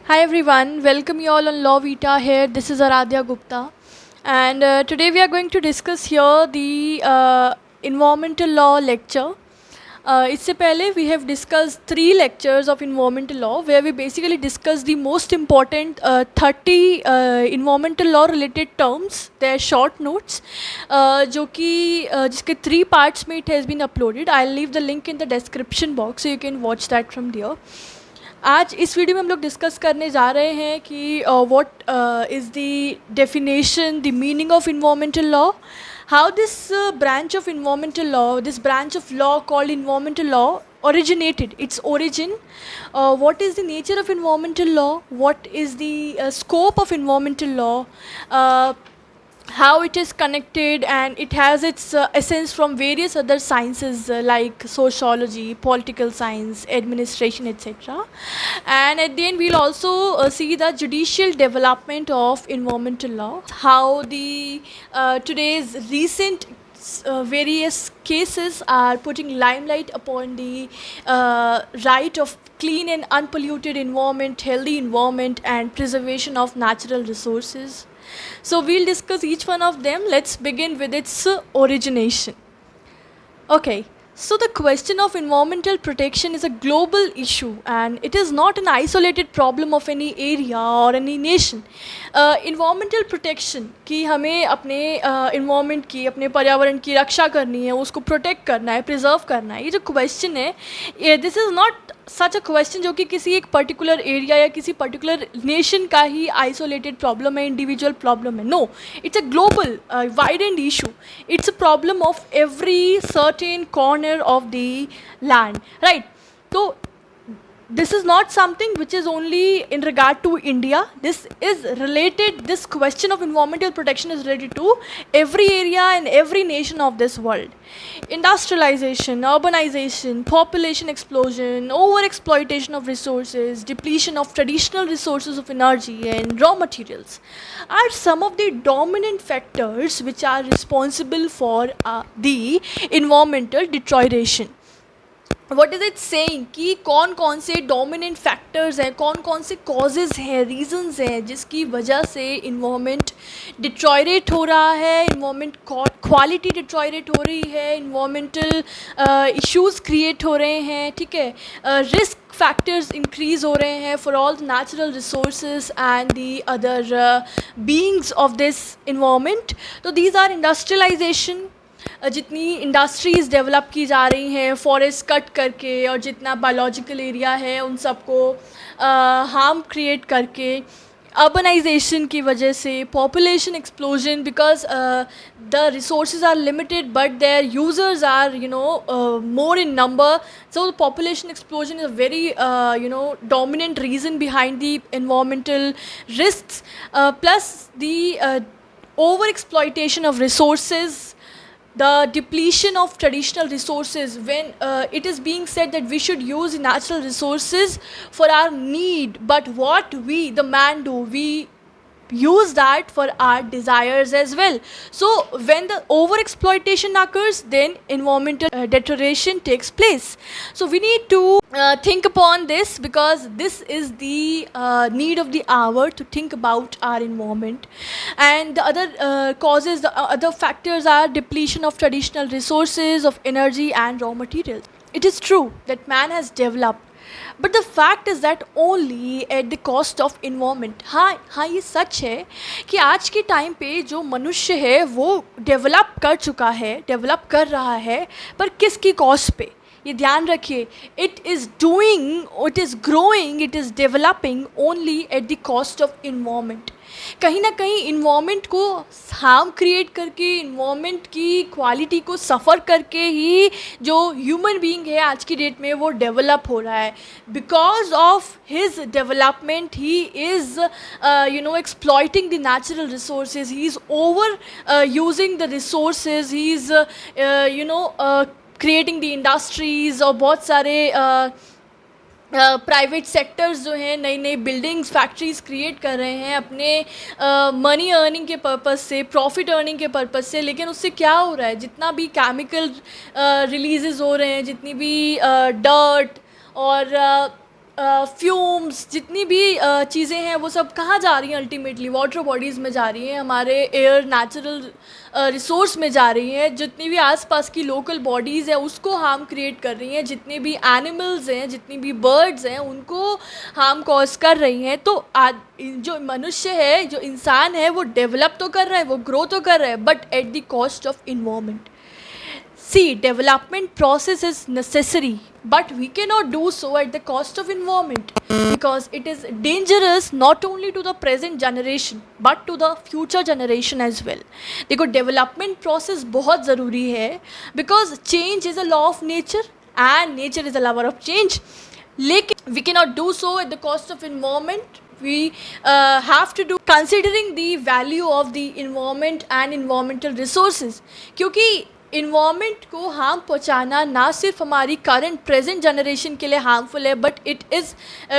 Hi everyone, welcome you all on Law Vita here. This is Aradhya Gupta, and today we are going to discuss here the environmental law lecture. इससे पहले we have discussed 3 lectures of environmental law where we basically discuss the most important 30 environmental law related terms. They are short notes जो कि जिसके 3 parts में it has been uploaded. I'll leave the link in the description box so you can watch that from there. आज इस video में हम लोग discuss करने जा रहे हैं कि what is the definition the meaning of environmental law how this branch of environmental law, this branch of law called environmental law originated, its origin, what is the nature of environmental law, what is the scope of environmental law, how it is connected, and it has its essence from various other sciences like sociology, political science, administration, etc. And at the end we'll also see the judicial development of environmental law, how the today's recent various cases are putting limelight upon the right of clean and unpolluted environment, healthy environment, and preservation of natural resources. So we'll discuss each one of them. Let's begin with its origination. Okay, so the question of environmental protection is a global issue and it is not an isolated problem of any area or any nation. Environmental protection कि हमें अपने environment की, अपने पर्यावरण की रक्षा करनी है, उसको protect करना है, preserve करना है, ये जो question है, this is not such a question जो कि किसी एक पर्टिकुलर एरिया या किसी पर्टिकुलर नेशन का ही आइसोलेटेड प्रॉब्लम है, इंडिविजुअल प्रॉब्लम है. No, it's a global wide and issue. It's a problem of every certain corner of the land, right. तो this is not something which is only in regard to India. This is related, this question of environmental protection is related to every area and every nation of this world. Industrialization, urbanization, population explosion, overexploitation of resources, depletion of traditional resources of energy and raw materials are some of the dominant factors which are responsible for the environmental deterioration. What is it saying कि कौन कौन से dominant factors हैं, कौन कौन से causes हैं, reasons हैं जिसकी वजह से इन्वामेंट डिट्रॉयरेट हो रहा है, इन्वामेंट क्वालिटी डिट्रॉयरेट हो रही है, इन्वामेंटल इश्यूज़ क्रिएट हो रहे हैं, ठीक है, रिस्क factors increase हो रहे हैं for all the natural resources and the other beings of this environment. तो these are industrialization, जितनी इंडस्ट्रीज़ डेवलप की जा रही हैं फॉरेस्ट कट करके और जितना बायोलॉजिकल एरिया है उन सबको हार्म क्रिएट करके, अर्बनाइजेशन की वजह से, population explosion because the resources are limited but their users are more in number. So the population explosion is a very dominant reason behind the environmental risks, plus the over exploitation of resources, the depletion of traditional resources. When it is being said that we should use natural resources for our need, but what we the man do, we use that for our desires as well. So when the over exploitation occurs, then environmental deterioration takes place. So we need to think upon this because this is the need of the hour to think about our environment. And the other causes, the other factors are depletion of traditional resources of energy and raw materials. It is true that man has developed, but the fact is that only at the cost of environment. हाँ, ये सच है कि आज के time पे जो मनुष्य है वो डेवलप कर चुका है, डेवलप कर रहा है, पर किसकी कॉस्ट पे, ये ध्यान रखिए. It is doing, it is growing, it is developing only at the cost of environment. कहीं ना कहीं इन्वामेंट को हार्म क्रिएट करके, इन्वामेंट की क्वालिटी को सफ़र करके ही जो ह्यूमन बीइंग है आज की डेट में वो डेवलप हो रहा है. Because of his development he is exploiting the natural resources, he is over using the resources, he is creating the industries और बहुत सारे प्राइवेट सेक्टर्स जो हैं नई नई बिल्डिंग्स, फैक्ट्रीज़ क्रिएट कर रहे हैं अपने मनी अर्निंग के पर्पज़ से, प्रॉफिट अर्निंग के पर्पज़ से. लेकिन उससे क्या हो रहा है, जितना भी केमिकल रिलीजेस हो रहे हैं, जितनी भी डर्ट और फ्यूम्स, जितनी भी चीज़ें हैं वो सब कहाँ जा रही हैं, अल्टीमेटली वाटर बॉडीज़ में जा रही हैं, हमारे एयर नेचुरल रिसोर्स में जा रही हैं, जितनी भी आसपास की लोकल बॉडीज़ हैं उसको हार्म क्रिएट कर रही हैं, जितने भी एनिमल्स हैं, जितनी भी बर्ड्स हैं उनको हार्म कॉज कर रही हैं। तो आज जो मनुष्य है, जो इंसान है, वो डेवलप तो कर रहा है, वो ग्रो तो कर रहा है, but at the cost of environment. See, development process is necessary, but we cannot do so at the cost of environment because it is dangerous not only to the present generation but to the future generation as well. देखो development process बहुत ज़रूरी है because change is a law of nature and nature is a lover of change. लेकिन we cannot do so at the cost of environment. We have to do considering the value of the environment and environmental resources, क्योंकि environment को harm पहुंचाना ना सिर्फ हमारी current present generation के लिए harmful है, but it is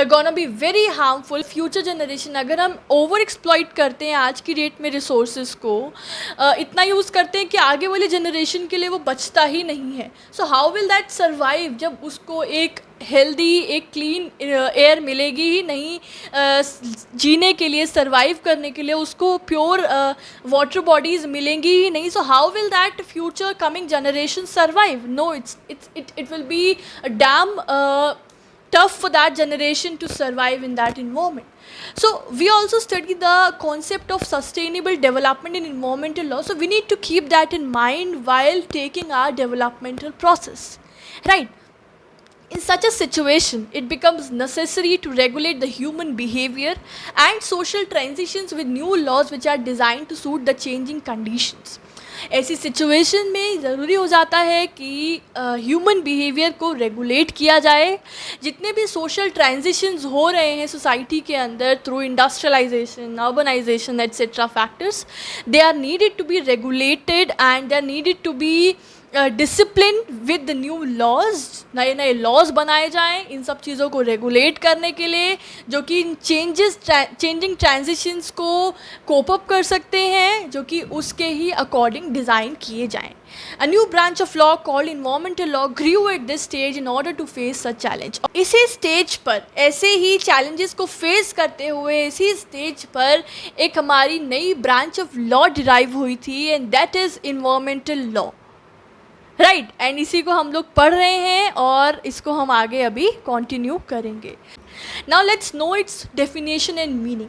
gonna be very harmful future generation. अगर हम ओवर एक्सप्लॉइट करते हैं आज की डेट में रिसोर्सेज को, इतना यूज़ करते हैं कि आगे वाली जनरेशन के लिए वो बचता ही नहीं है। सो हाउ विल दैट सर्वाइव जब उसको एक हेल्दी, एक क्लीन एयर मिलेगी ही नहीं जीने के लिए, सर्वाइव करने के लिए उसको प्योर वाटर बॉडीज़ मिलेंगी ही नहीं। So how will that future coming generation survive? No, it will be damn tough for that generation to survive in that environment. So we also study the concept of sustainable development in environmental law, so we need to keep that in mind while taking our developmental process, right? In such a situation, it becomes necessary to regulate the human behavior and social transitions with new laws which are designed to suit the changing conditions. ऐसी situation में ज़रूरी हो जाता है कि human behaviour को regulate किया जाए। जितने भी सोशल ट्रांजिशंस हो रहे हैं सोसाइटी के अंदर through industrialisation, urbanisation etcetera factors, they are needed to be regulated and they are needed to be discipline with the new laws. नए नए लॉज बनाए जाएं इन सब चीज़ों को रेगुलेट करने के लिए, जो कि इन चेंजिंग ट्रांजिशंस को कोप अप कर सकते हैं, जो कि उसके ही अकॉर्डिंग डिज़ाइन किए जाएं। A new branch of law called environmental law grew at this stage in order to face such challenge. इसी स्टेज पर, ऐसे ही चैलेंजेस को फेस करते हुए इसी स्टेज पर एक हमारी नई ब्रांच ऑफ लॉ डिराइव हुई थी, and that is environmental law, right. And इसी को हम लोग पढ़ रहे हैं और इसको हम आगे अभी कंटिन्यू करेंगे। Now let's know its definition and meaning.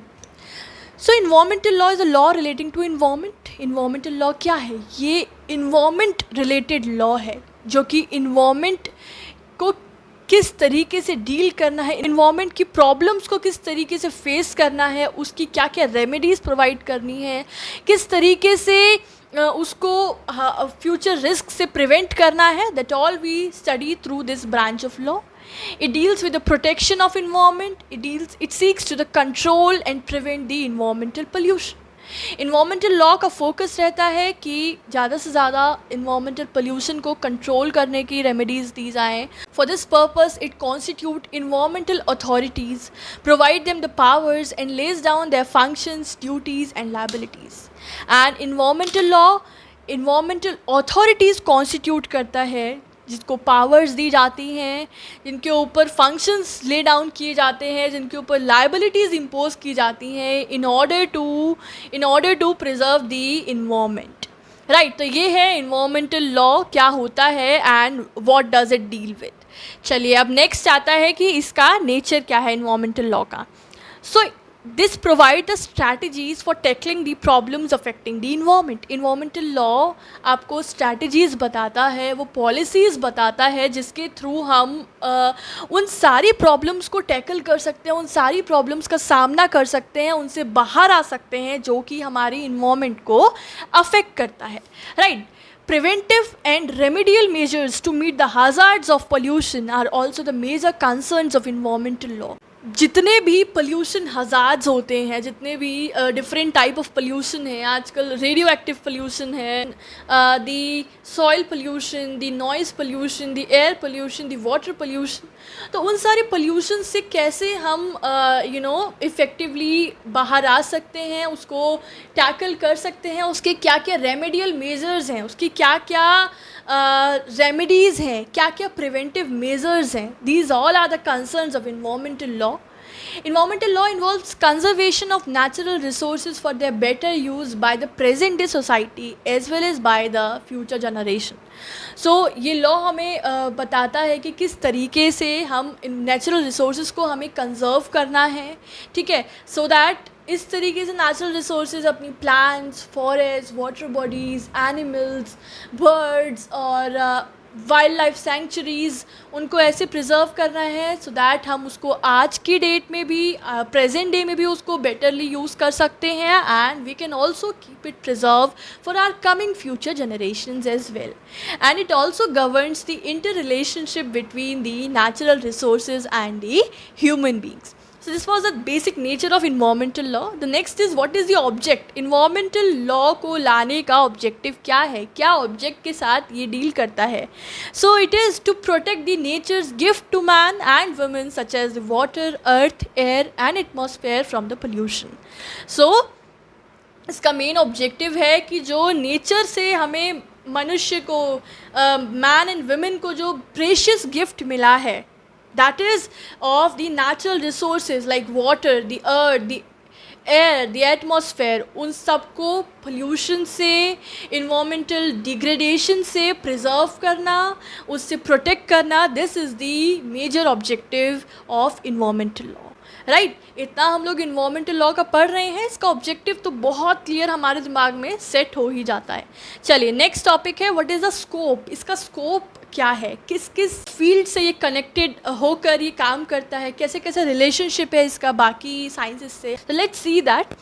So environmental law is a law relating to environment. Environmental law क्या है? ये इन्वायरमेंट रिलेटेड लॉ है जो कि इन्वायरमेंट को किस तरीके से डील करना है, इन्वायरमेंट की प्रॉब्लम्स को किस तरीके से फेस करना है, उसकी क्या क्या रेमेडीज़ प्रोवाइड करनी है, किस तरीके से उसको फ्यूचर रिस्क से प्रिवेंट करना है, that all we study through this branch of law. It deals with the protection of environment. It seeks to the control and prevent the environmental pollution. Environmental law का focus रहता है कि ज़्यादा से ज़्यादा इन्वामेंटल पोल्यूशन को control करने की रेमेडीज़ दी जाएँ. For this purpose it constitute environmental authorities, provide them the powers and lays down their functions, duties and liabilities. And environmental law environmental authorities constitute करता है, जिसको पावर्स दी जाती हैं, जिनके ऊपर फंक्शंस ले डाउन किए जाते हैं, जिनके ऊपर लायबिलिटीज़ इम्पोज की जाती हैं in order to preserve the environment. Right, तो ये है इन्वायरमेंटल लॉ क्या होता है and what does it deal with. चलिए अब नेक्स्ट आता है कि इसका नेचर क्या है इन्वायरमेंटल लॉ का. So this provide the strategies for tackling the problems affecting the environment. Environmental law आपको स्ट्रैटेजीज़ बताता है, वो पॉलिसीज़ बताता है जिसके थ्रू हम उन सारी प्रॉब्लम्स को टैकल कर सकते हैं, उन सारी प्रॉब्लम्स का सामना कर सकते हैं, उनसे बाहर आ सकते हैं जो कि हमारी इन्वायरमेंट को अफेक्ट करता है. Right. Preventive and remedial measures to meet the hazards of pollution are also the major concerns of environmental law. जितने भी पोल्यूशन हज़ार्ड्स होते हैं, जितने भी डिफरेंट टाइप ऑफ पोल्यूशन है, आजकल रेडियो एक्टिव पोल्यूशन है, the soil pollution, the noise pollution, the air pollution, the water pollution, तो उन सारे पोल्यूशन से कैसे हम इफ़ेक्टिवली बाहर आ सकते हैं, उसको टैकल कर सकते हैं, उसके क्या क्या रेमेडियल मेजर्स हैं, उसकी क्या क्या रेमेडीज़ हैं, क्या क्या प्रिवेंटिव मेजर्स हैं, these all are the concerns of environmental law. Environmental law involves conservation of natural resources for their better use by the present day society as well as by the future generation. So ये law हमें बताता है कि किस तरीके से हम natural resources को हमें कंजर्व करना है, ठीक है, सो दैट इस तरीके से नेचुरल रिसोर्सेज अपनी plants, forest, water bodies, animals, birds और वाइल्ड लाइफ सेंचुरीज़, उनको ऐसे प्रिजर्व करना है सो दैट हम उसको आज की डेट में भी, प्रेजेंट डे में भी उसको बेटरली यूज़ कर सकते हैं, and we can also keep it preserve for our coming future generations as well. And it also governs the inter relationship between the natural resources and the human beings. So this was the basic nature of environmental law. The next is what is the object. Environmental law को लाने का objective क्या है, क्या object के साथ ये deal करता है. So it is to protect the nature's gift to man and women such as the water, earth, air and atmosphere from the pollution. So इसका मेन ऑब्जेक्टिव है कि जो नेचर से हमें मनुष्य को, मैन एंड वुमेन को जो प्रेशियस गिफ्ट मिला है, that is of the natural resources like water, the earth, the air, the atmosphere, उन सबको pollution से, environmental degradation से preserve करना, उससे protect करना, this is the major objective of environmental law. Right इतना हम लोग इन्वायरमेंटल लॉ का पढ़ रहे हैं, इसका ऑब्जेक्टिव तो बहुत क्लियर हमारे दिमाग में सेट हो ही जाता है. चलिए नेक्स्ट टॉपिक है व्हाट इज़ द स्कोप. इसका स्कोप क्या है, किस किस फील्ड से ये कनेक्टेड होकर ये काम करता है, कैसे कैसे रिलेशनशिप है इसका बाकी साइंसेस से. तो let's see that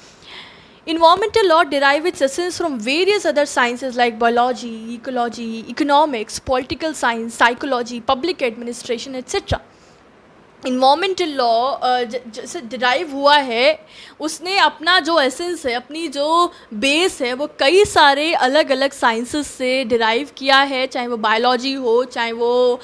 environmental law derive its essence from various other sciences like biology, ecology, economics, political science, psychology, public administration, etc. Environmental law जैसे डिराइव हुआ है, उसने अपना जो एसेंस है, अपनी जो बेस है, वो कई सारे अलग अलग साइंसेस से डिराइव किया है, चाहे वो बायोलॉजी हो, चाहे वो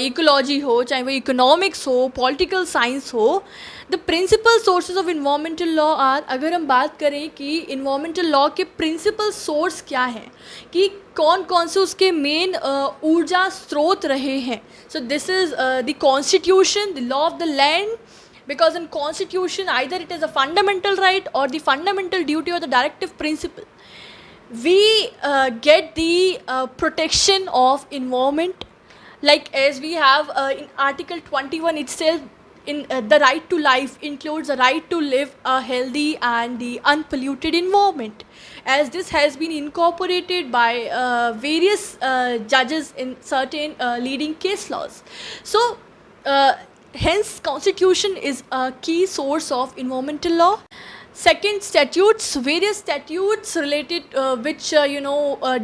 इकोलॉजी हो, चाहे वो इकोनॉमिक्स हो, पॉलिटिकल साइंस हो. The principal sources of environmental law are, अगर हम बात करें कि इन्वामेंटल लॉ के प्रिंसिपल सोर्स क्या हैं, कि कौन कौन से उसके मेन ऊर्जा स्रोत रहे हैं. So this is the constitution, the law of the land, because in constitution either it is a fundamental right or the fundamental duty or the directive principle. We get the protection of environment, like as we have in article 21 itself, in the right to life includes the right to live a healthy and the unpolluted environment, as this has been incorporated by various judges in certain leading case laws. So hence constitution is a key source of environmental law. Second, statutes, various statutes related which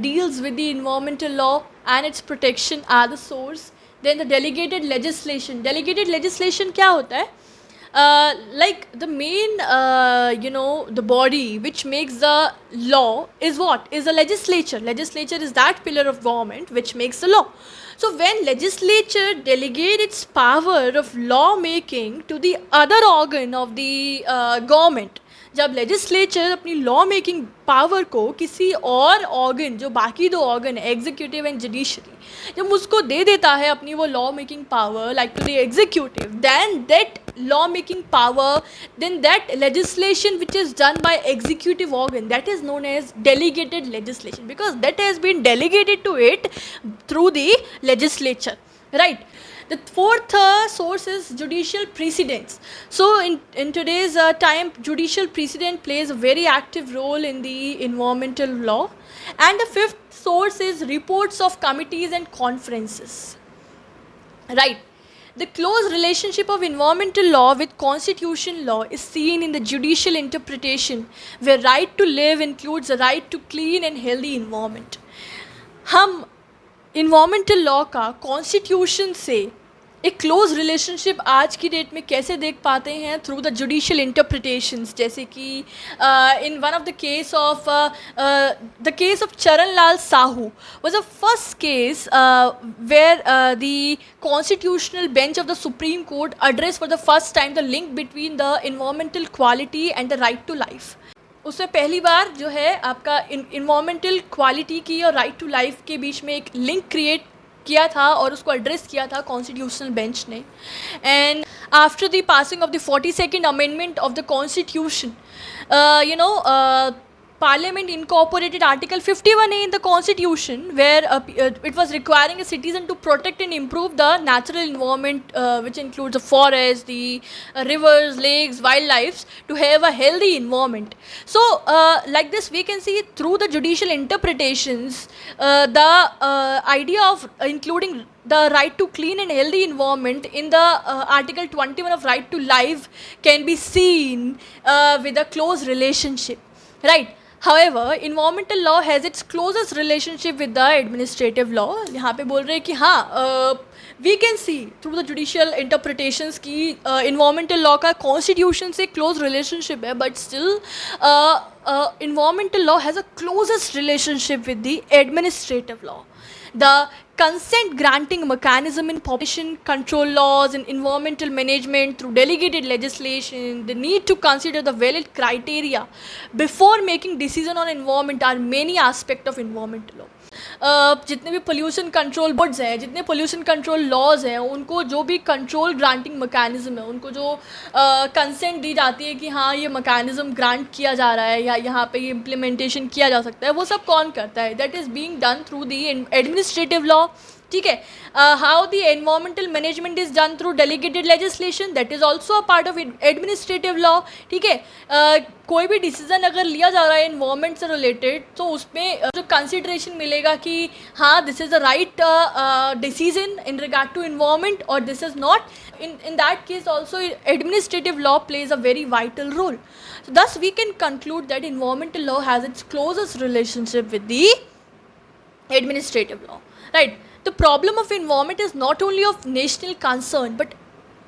deals with the environmental law and its protection are the source. Then the delegated legislation. Delegated legislation क्या होता है? Like the main the body which makes the law is what? Is the legislature. Legislature is that pillar of government which makes the law. So when legislature delegate its power of law making to the other organ of the government, जब legislature अपनी law making power को किसी और organ, जो बाकी दो organ है executive and judiciary, जब उसको दे देता है अपनी वो law making power like to the executive, then that law making power, then that legislation which is done by executive organ, that is known as delegated legislation, because that has been delegated to it through the legislature, right? The fourth source is judicial precedents. So in today's time, judicial precedent plays a very active role in the environmental law. And the fifth source is reports of committees and conferences, right? The close relationship of environmental law with constitution law is seen in the judicial interpretation, where right to live includes the right to clean and healthy environment. हम environmental law का constitution से एक close relationship आज की date में कैसे देख पाते हैं? थ्रू द जुडिशियल इंटरप्रिटेशंस, जैसे कि in one of the case of चरण लाल Sahu was the first case where the constitutional bench of the Supreme Court addressed for the first time the link between the environmental quality and the right to life. उसमें पहली बार जो है आपका environmental quality की और right to life के बीच में एक लिंक क्रिएट किया था और उसको एड्रेस किया था कॉन्स्टिट्यूशनल बेंच ने. And after the passing of the 42nd amendment of the constitution, Parliament incorporated Article 51A in the Constitution, where it was requiring a citizen to protect and improve the natural environment, which includes the forests, the rivers, lakes, wildlife, to have a healthy environment. So, like this, we can see through the judicial interpretations, the idea of including the right to clean and healthy environment in the Article 21 of right to life can be seen with a close relationship, right? However, environmental law has its closest relationship with the administrative law. यहाँ पे बोल रहे हैं कि हाँ, we can see through the judicial interpretations कि environmental law का constitution से close relationship है, but still environmental law has a closest relationship with the administrative law. The consent granting mechanism in population control laws and environmental management through delegated legislation, the need to consider the valid criteria before making decision on environment are many aspects of environmental law. जितने भी pollution control boards हैं, जितने pollution control laws हैं, उनको जो भी control granting mechanism है, उनको जो कंसेंट दी जाती है कि हाँ ये मैकेनिज्म ग्रांट किया जा रहा है या यहाँ पे ये इम्प्लीमेंटेशन किया जा सकता है, वो सब कौन करता है? That is being done through the administrative law. ठीक है. How the environmental management is done through delegated legislation, that is also a part of administrative law. ठीक है. कोई भी डिसीजन अगर लिया जा रहा है एनवायरमेंट से रिलेटेड, तो उसमें जो कंसिडरेशन मिलेगा कि हाँ this is a right decision in regard to environment और this is not, in that case also administrative law plays a very vital role. So thus we can conclude that environmental law has its closest relationship with the administrative law, right? The problem of environment is not only of national concern but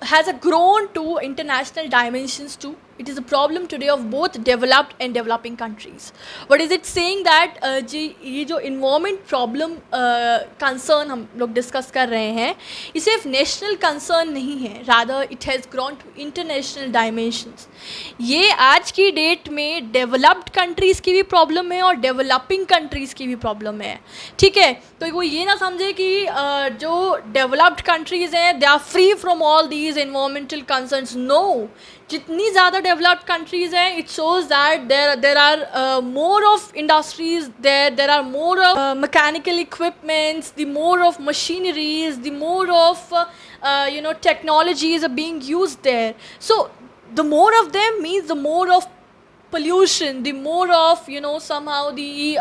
has grown to international dimensions too. It is a problem today of both developed and developing countries. What is it saying that जी ये जो environment problem concern हम लोग discuss कर रहे हैं, ये सिर्फ national concern नहीं है, rather it has grown to international dimensions. ये आज की डेट में developed countries की भी problem है और developing countries की भी problem है. ठीक है. तो वो ये ना समझे कि जो developed countries हैं they are free from all these environmental concerns. No. जितनी ज़्यादा डेवलप्ड कंट्रीज़ हैं, it shows that there are more of industries, there are more of mechanical equipments, the more of machineries, the more of technologies are being used there. So the more of them means the more of pollution, the more of somehow the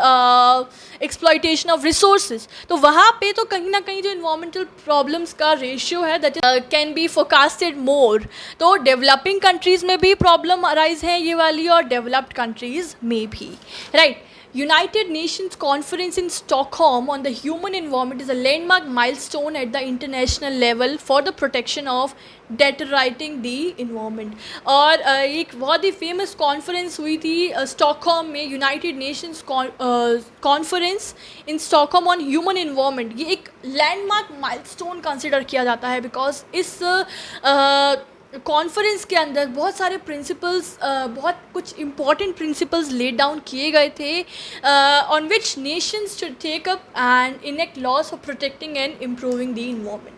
exploitation of resources. तो वहाँ पे तो कहीं ना कहीं जो environmental problems का ratio है that can be forecasted more. तो developing countries में भी problem arise है ये वाली और developed countries में भी, right? United Nations Conference in Stockholm on the Human Environment is a landmark milestone at the international level for the protection of deteriorating the environment. और एक बहुत ही famous conference हुई थी Stockholm में, United Nations Conference in Stockholm on Human Environment. ये एक landmark milestone consider किया जाता है because इस कॉन्फ्रेंस के अंदर बहुत सारे प्रिंसिपल्स, बहुत कुछ इम्पॉर्टेंट प्रिंसिपल्स लेड डाउन किए गए थे on which nations should take up and enact laws for protecting and improving the environment.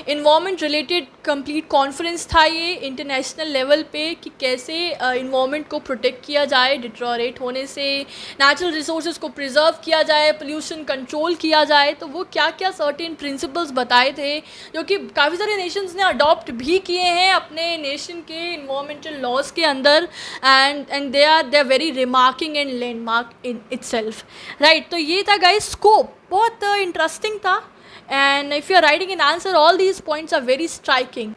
Environment related complete conference था ये इंटरनेशनल लेवल पे कि कैसे इन्वायरमेंट को प्रोटेक्ट किया जाए डिट्रोरेट होने से, नेचुरल रिसोर्सेज को प्रिजर्व किया जाए, पोल्यूशन कंट्रोल किया जाए. तो वो क्या क्या सर्टेन प्रिंसिपल्स बताए थे जो कि काफ़ी सारे नेशंस ने अडॉप्ट भी किए हैं अपने नेशन के इन्वायरमेंटल लॉज के अंदर and they are very remarking and landmark in itself, right? तो ये था गाइस स्कोप, बहुत इंटरेस्टिंग था. And if you are writing an answer, all these points are very striking.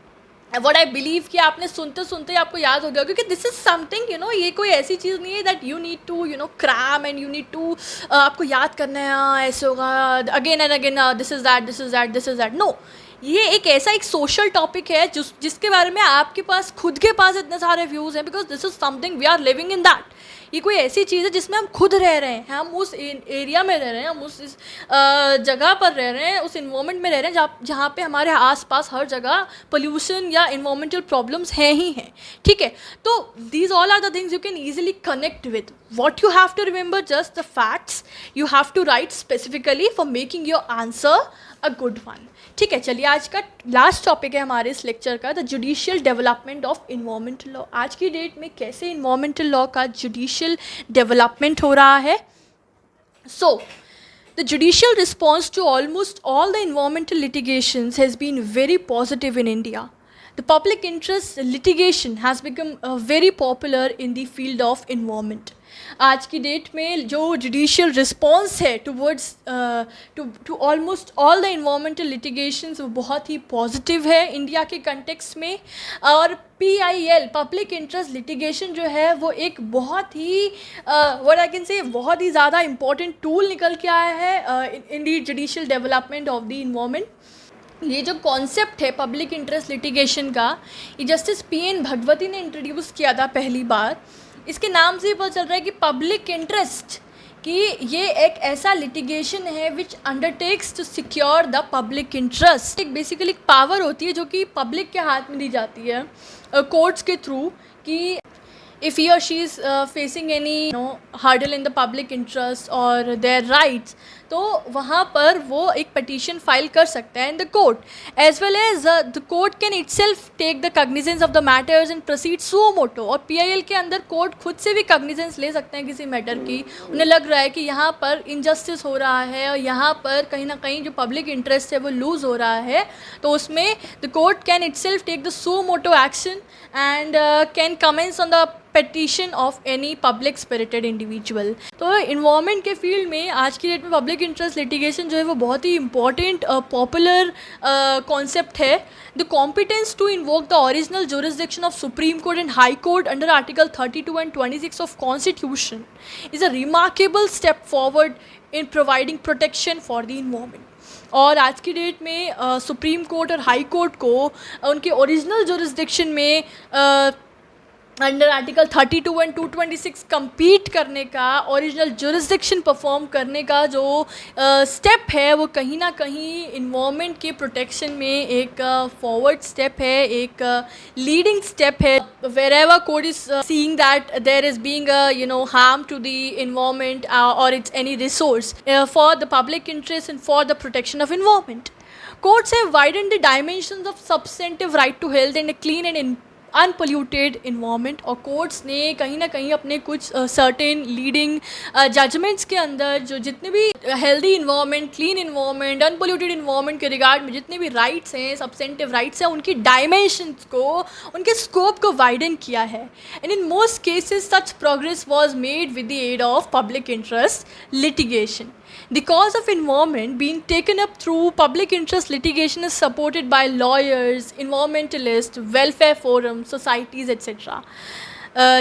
And what I believe कि आपने सुनते सुनते आपको याद हो गया, क्योंकि this is something ये कोई ऐसी चीज़ नहीं है that you need to cram and you need to आपको याद करना है ऐसे होगा again and again, this is that, this is that, this is that. No, ये एक ऐसा एक सोशल टॉपिक है जिसके बारे में आपके पास खुद के पास इतने सारे व्यूज़ हैं, because this is something we are living in that. ये कोई ऐसी चीज़ है जिसमें हम खुद रह रहे हैं, हम उस एरिया में रह रहे हैं, हम उस जगह पर रह रहे हैं, उस इन्वायरमेंट में रह रहे हैं जहाँ पे हमारे आसपास हर जगह पोल्यूशन या इन्वायरमेंटल प्रॉब्लम्स हैं ही हैं। ठीक है, तो these all are the things you can easily connect with. What you have to remember just the facts, you have to write specifically for making your answer a good one. ठीक है, चलिए आज का लास्ट टॉपिक है हमारे इस lecture का, the judicial development of environmental law. आज की डेट में कैसे इन्वायरमेंटल लॉ का जुडिशियल डेवलपमेंट हो रहा है। सो the judicial response to almost all the environmental litigations has been very positive in India. The public interest litigation has become very popular in the field of environment. आज की date में जो judicial response है towards to almost all the environmental litigations वो बहुत ही positive है India के कंटेक्स्ट में। और PIL पब्लिक इंटरेस्ट लिटिगेशन जो है वो एक बहुत ही व्हाट आई कैन से बहुत ही ज़्यादा इम्पॉर्टेंट टूल निकल के आया है in the judicial development of the environment. ये जो कॉन्सेप्ट है पब्लिक इंटरेस्ट लिटिगेशन का, ये जस्टिस PN भगवती ने इंट्रोड्यूस किया था पहली बार। इसके नाम से ही पता चल रहा है कि पब्लिक इंटरेस्ट कि ये एक ऐसा लिटिगेशन है which undertakes to secure the public interest. एक बेसिकली एक पावर होती है जो कि पब्लिक के हाथ में दी जाती है कोर्ट्स के थ्रू, कि if he or she is facing any hurdle in the public interest or their rights, तो वहाँ पर वो एक पटिशन फाइल कर सकता है in the court, as well as the court can itself take the cognizance of the matters and proceed suo motu. और PIL के अंदर कोर्ट खुद से भी कग्निजेंस ले सकते हैं किसी मैटर की, उन्हें लग रहा है कि यहाँ पर इनजस्टिस हो रहा है और यहाँ पर कहीं ना कहीं जो पब्लिक इंटरेस्ट है वो लूज़ हो रहा है, तो उसमें the court can itself take the suo motu action and can commence on the petition of any public spirited individual. तो इन्वायरमेंट के फील्ड में आज की डेट में पब्लिक इंटरेस्ट लिटिगेशन जो है वो बहुत ही इंपॉर्टेंट पॉपुलर कॉन्सेप्ट है। The competence to invoke the original jurisdiction of Supreme Court and High Court under article 32 and 26 of constitution is a remarkable step forward in providing protection for the environment. और आज की date में Supreme Court और High Court को उनके original jurisdiction में under article 32 and 226 compete करने का, ओरिजिनल जुरिसडिक्शन परफॉर्म करने का जो स्टेप है वो कहीं ना कहीं इन्वायरमेंट के प्रोटेक्शन में एक फॉरवर्ड स्टेप है, एक लीडिंग स्टेप है। Wherever court is seeing that there is being harm to the environment और its any resource for the public interest and for the protection of environment, courts have widened the dimensions of substantive right to health and a clean and unpolluted environment. और courts ने कहीं ना कहीं अपने कुछ certain leading judgements के अंदर जो जितने भी healthy environment, clean environment, unpolluted environment के रिगार्ड में जितने भी राइट्स हैं, सब्सटेंटिव राइट्स हैं, उनकी डायमेंशंस को, उनके स्कोप को वाइडन किया है। And in most cases such progress was made with the aid of public interest litigation. The cause of environment being taken up through public interest litigation is supported by lawyers, environmentalists, welfare forums, societies, etc.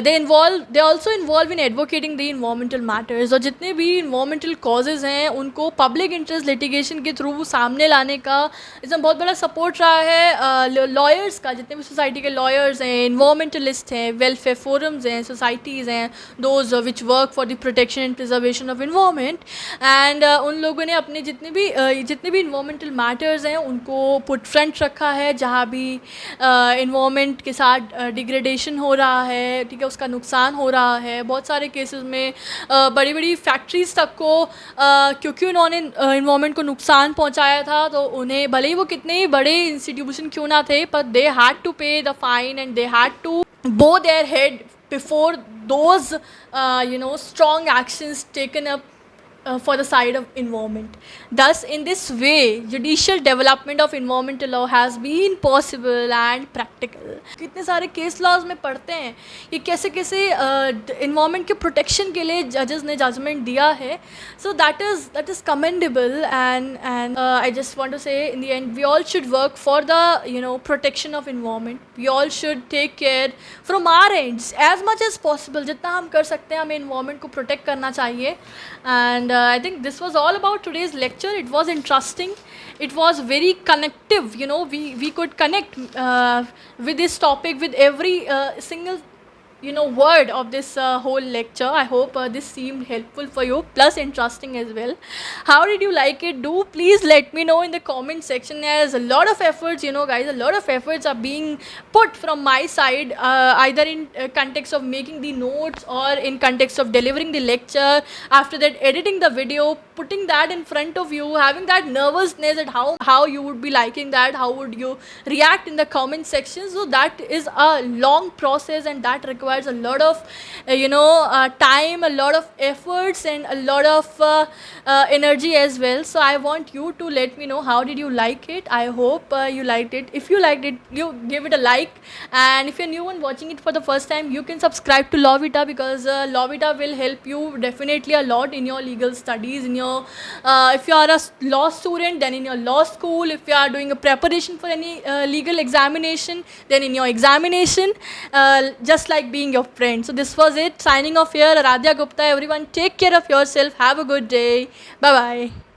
They also involve in advocating the environmental matters। और जितने भी environmental causes हैं उनको public interest litigation के through सामने लाने का इसमें बहुत बड़ा support रहा है lawyers का। जितने भी society के lawyers हैं, environmentalists हैं, welfare forums हैं, societies हैं, those which work for the protection and preservation of environment, and उन लोगों ने अपने जितने भी environmental matters हैं उनको put front रखा है। जहाँ भी environment के साथ degradation हो रहा है, ठीक है, उसका नुकसान हो रहा है, बहुत सारे केसेस में बड़ी बड़ी फैक्ट्रीज तक को क्योंकि उन्होंने इन्वायरमेंट को नुकसान पहुंचाया था, तो उन्हें भले ही वो कितने बड़े इंस्टीट्यूशन क्यों ना थे, पर they had to pay the fine and they had to bow their head before those strong actions taken up for the side of environment. Thus, in this way, judicial development of environmental law has been possible and practical. कितने सारे case laws में पढ़ते हैं ये कैसे कैसे environment के protection के लिए जजेस ने judgment दिया है. So that is commendable, and I just want to say in the end we all should work for the protection of environment. We all should take care from our ends as much as possible. जितना हम कर सकते हैं हमें environment को protect करना चाहिए. And I think this was all about today's lecture. It was interesting. It was very connective. We could connect with this topic with every single word of this whole lecture. I hope this seemed helpful for you, plus interesting as well. How did you like it? Do please let me know in the comment section, as a lot of efforts, guys, a lot of efforts are being put from my side, either in context of making the notes or in context of delivering the lecture, after that editing the video, putting that in front of you, having that nervousness at how you would be liking that, how would you react in the comment section. So that is a long process, and that requires a lot of time, a lot of efforts, and a lot of energy as well. So I want you to let me know how did you like it. I hope you liked it. If you liked it, you give it a like, and if you're new and watching it for the first time, you can subscribe to Law Vita, because Law Vita will help you definitely a lot in your legal studies, in your if you are a law student, then in your law school. If you are doing a preparation for any legal examination, then in your examination, just like being your friend. So this was it. Signing off here, Aradhya Gupta. Everyone, take care of yourself. Have a good day. Bye bye.